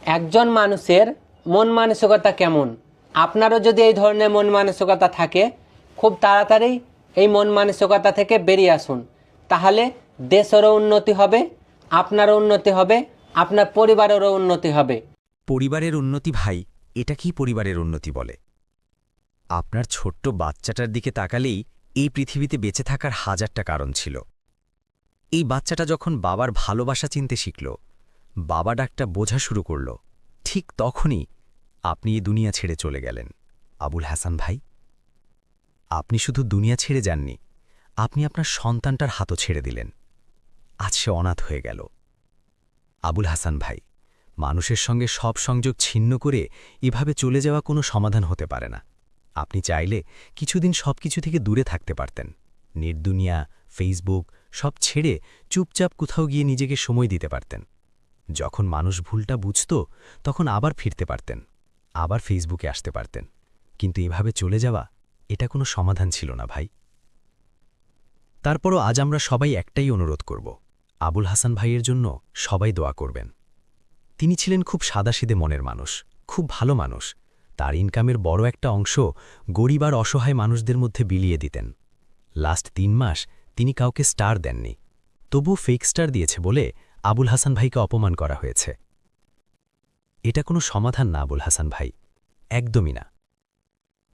একজন মানুষের মন মানসিকতা কেমন? আপনারও যদি এই ধরনের মন মানসিকতা থাকে, খুব তাড়াতাড়ি এই মন মানসিকতা থেকে বেরিয়ে আসুন। তাহলে দেশেরও উন্নতি হবে, আপনারও উন্নতি হবে, আপনার পরিবারেরও উন্নতি হবে। পরিবারের উন্নতি ভাই, এটা কি পরিবারের উন্নতি বলে? আপনার ছোট্ট বাচ্চাটার দিকে তাকালেই এই পৃথিবীতে বেঁচে থাকার হাজারটা কারণ ছিল। এই বাচ্চাটা যখন বাবার ভালোবাসা চিনতে শিখল, বাবা ডাকটা বোঝা শুরু করল, ঠিক তখনই আপনি এই দুনিয়া ছেড়ে চলে গেলেন। আবুল হাসান ভাই, আপনি শুধু দুনিয়া ছেড়ে যাননি, আপনি আপনার সন্তানটার হাতও ছেড়ে দিলেন। আজ সে অনাথ হয়ে গেল। আবুল হাসান ভাই, মানুষের সঙ্গে সব সংযোগ ছিন্ন করে এভাবে চলে যাওয়া কোনো সমাধান হতে পারে না। আপনি চাইলে কিছুদিন সবকিছু থেকে দূরে থাকতে পারতেন। নির্দুনিয়া, ফেসবুক সব ছেড়ে চুপচাপ কোথাও গিয়ে নিজেকে সময় দিতে পারতেন। যখন মানুষ ভুলটা বুঝত, তখন আবার ফিরতে পারতেন, আবার ফেসবুকে আসতে পারতেন। কিন্তু এভাবে চলে যাওয়া, এটা কোনো সমাধান ছিল না ভাই। তারপরও আজ আমরা সবাই একটাই অনুরোধ করব, আবুল হাসান ভাইয়ের জন্য সবাই দোয়া করবেন। তিনি ছিলেন খুব সাদাসিধে মনের মানুষ, খুব ভালো মানুষ। তার ইনকামের বড় একটা অংশ গরিব আর অসহায় মানুষদের মধ্যে বিলিয়ে দিতেন। লাস্ট 3 মাস তিনি কাউকে স্টার দেননি, তবু ফেক স্টার দিয়েছে বলে আবুল হাসান ভাইকে অপমান করা হয়েছে। এটা কোনো সমাধান না আবুল হাসান ভাই, একদমই না।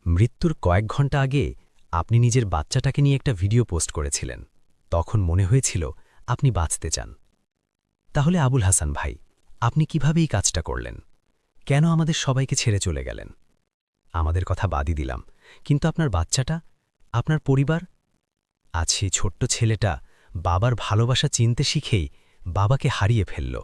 মৃত্যুর কয়েক ঘন্টা আগে আপনি নিজের বাচ্চাটাকে নিয়ে একটা ভিডিও পোস্ট করেছিলেন। তখন মনে হয়েছিল আপনি বাঁচতে চান। তাহলে আবুল হাসান ভাই, আপনি কিভাবে এই কাজটা করলেন? কেন আমাদের সবাইকে ছেড়ে চলে গেলেন? আমাদের কথা বাদই দিলাম, কিন্তু আপনার বাচ্চাটা, আপনার পরিবার? আজ সেই ছোট্ট ছেলেটা বাবার ভালোবাসা চিনতে শিখেই বাবাকে হারিয়ে ফেলল।